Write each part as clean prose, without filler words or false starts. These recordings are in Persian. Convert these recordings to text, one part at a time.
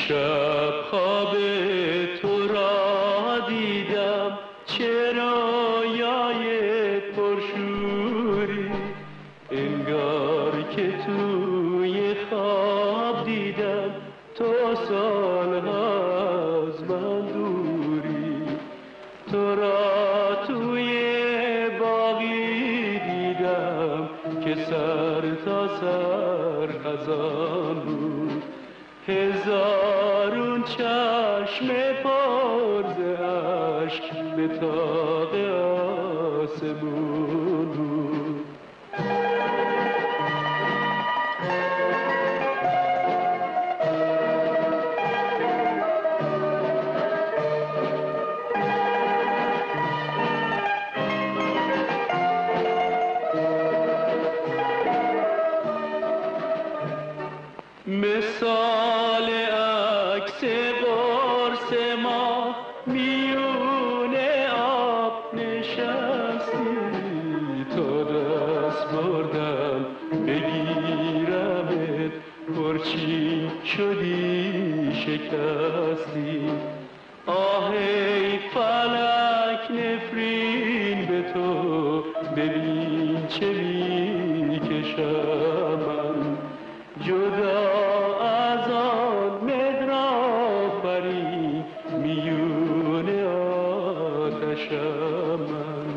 دیشب خواب تو را دیدم، چه رویای پرشوری، انگار که توی خواب دیدم تو سالها از من دوری. تو را توی باغی دیدم که سر تا سر خزان بود، هزارون چشم پر ز اشک به طاق آسمون بود. مثال عکس قرص ما میون آب نشستی، تا دست بردم بگیرمت پرچین شدی شکستی. آه ای فلک نفرین به تو، ببین چه میکشم من، جدا از آن مهر آفرین میون آتشم من.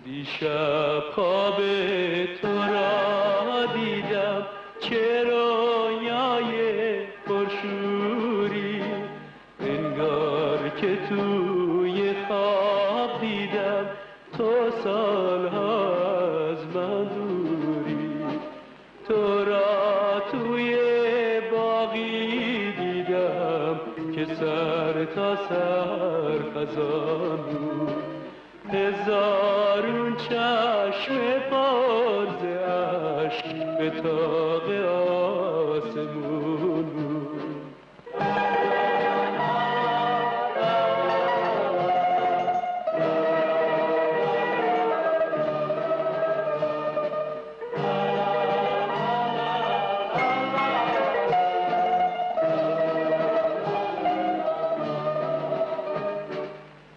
دیشب خواب تو را دیدم، چه رویای پرشوری، انگار که توی خواب دیدم تو سالها از من دوری. تو را توی باغی دیدم که سر تا سر خزان بود، هزارون چشم پر ز اشک به طاق آسمون بود.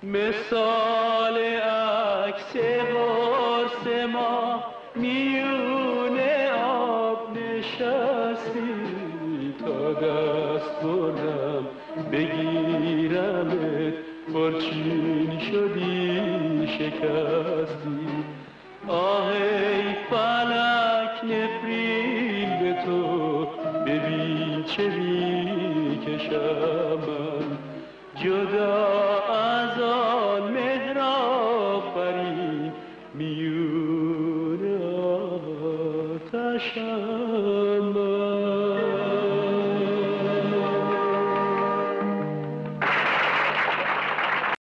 مثال عکس قرص ما میون آب نشستی، تا دست بردم بگیرمت پرچین شدی شکستی. آه ای فلک نفرین به تو، ببین چه میکشم من، جدا از آن مهر آفرین میون آتشم من.